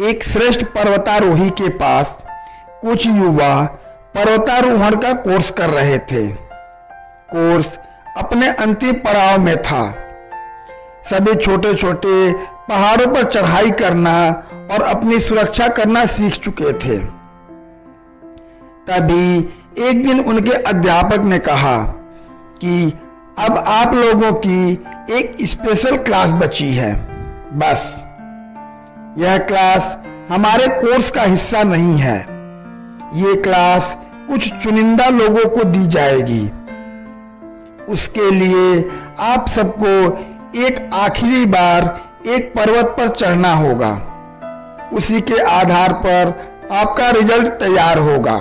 एक श्रेष्ठ पर्वतारोही के पास कुछ युवा पर्वतारोहण का कोर्स कर रहे थे। कोर्स अपने अंतिम पड़ाव में था। सभी छोटे छोटे पहाड़ों पर चढ़ाई करना और अपनी सुरक्षा करना सीख चुके थे। तभी एक दिन उनके अध्यापक ने कहा कि अब आप लोगों की एक स्पेशल क्लास बची है। बस यह क्लास हमारे कोर्स का हिस्सा नहीं है। ये क्लास कुछ चुनिंदा लोगों को दी जाएगी। उसके लिए आप सबको एक आखिरी बार एक पर्वत पर चढ़ना होगा। उसी के आधार पर आपका रिजल्ट तैयार होगा।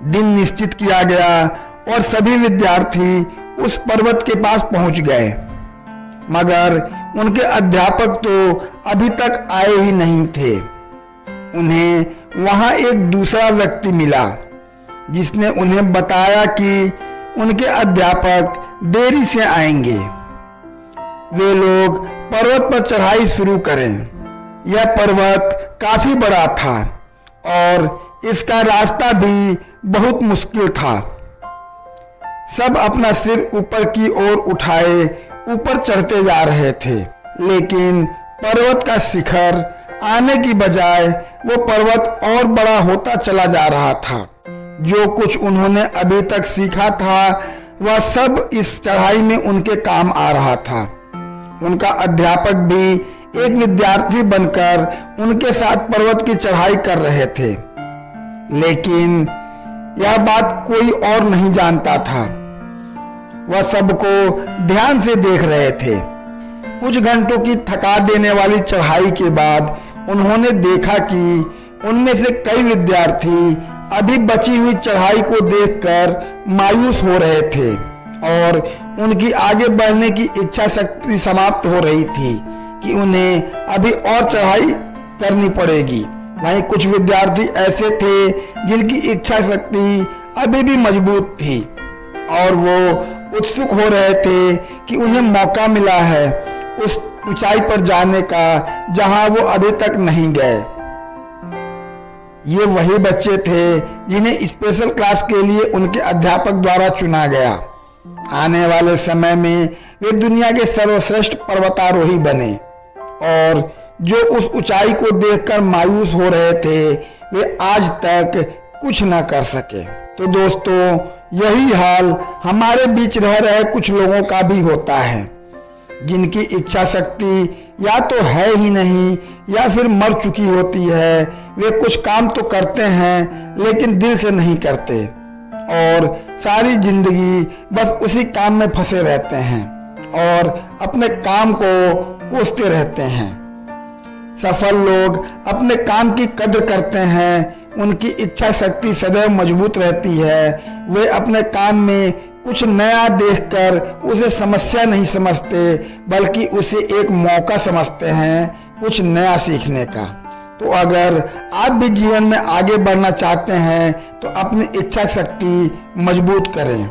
दिन निश्चित किया गया और सभी विद्यार्थी उस पर्वत के पास पहुंच गए, मगर उनके अध्यापक तो अभी तक आए ही नहीं थे। उन्हें वहां एक दूसरा व्यक्ति मिला जिसने उन्हें बताया कि उनके अध्यापक देरी से आएंगे। वे लोग पर्वत पर चढ़ाई शुरू करें। यह पर्वत काफी बड़ा था और इसका रास्ता भी बहुत मुश्किल था। सब अपना सिर ऊपर की ओर उठाए ऊपर चढ़ते जा रहे थे, लेकिन पर्वत का शिखर आने की बजाय वो पर्वत और बड़ा होता चला जा रहा था। जो कुछ उन्होंने अभी तक सीखा था वह सब इस चढ़ाई में उनके काम आ रहा था। उनका अध्यापक भी एक विद्यार्थी बनकर उनके साथ पर्वत की चढ़ाई कर रहे थे, लेकिन यह बात कोई और नहीं जानता था। वह सबको ध्यान से देख रहे थे। कुछ घंटों की थका देने वाली चढ़ाई के बाद उन्होंने देखा कि उनमें से कई विद्यार्थी अभी बची हुई चढ़ाई को देखकर मायूस हो रहे थे और उनकी आगे बढ़ने की इच्छा शक्ति समाप्त हो रही थी कि उन्हें अभी और चढ़ाई करनी पड़ेगी। वहीं कुछ विद्यार्थी ऐसे थे जिनकी इच्छा शक्ति अभी भी मजबूत थी और वो उत्सुक हो रहे थे कि उन्हें मौका मिला है उस ऊंचाई पर जाने का जहां वो अभी तक नहीं गए। ये वही बच्चे थे जिन्हें स्पेशल क्लास के लिए उनके अध्यापक द्वारा चुना गया। आने वाले समय में वे दुनिया के सर्वश्रेष्ठ पर्वतारोही बने और जो उस ऊंचाई को देखकर मायूस हो रहे थे वे आज तक कुछ न कर सके। तो दोस्तों, यही हाल हमारे बीच रह रहे कुछ लोगों का भी होता है, जिनकी इच्छा शक्ति या तो है ही नहीं या फिर मर चुकी होती है। वे कुछ काम तो करते हैं लेकिन दिल से नहीं करते और सारी जिंदगी बस उसी काम में फंसे रहते हैं और अपने काम को कोसते रहते हैं। सफल लोग अपने काम की कद्र करते हैं। उनकी इच्छा शक्ति सदैव मजबूत रहती है। वे अपने काम में कुछ नया देखकर उसे समस्या नहीं समझते, बल्कि उसे एक मौका समझते हैं कुछ नया सीखने का। तो अगर आप भी जीवन में आगे बढ़ना चाहते हैं तो अपनी इच्छा शक्ति मजबूत करें।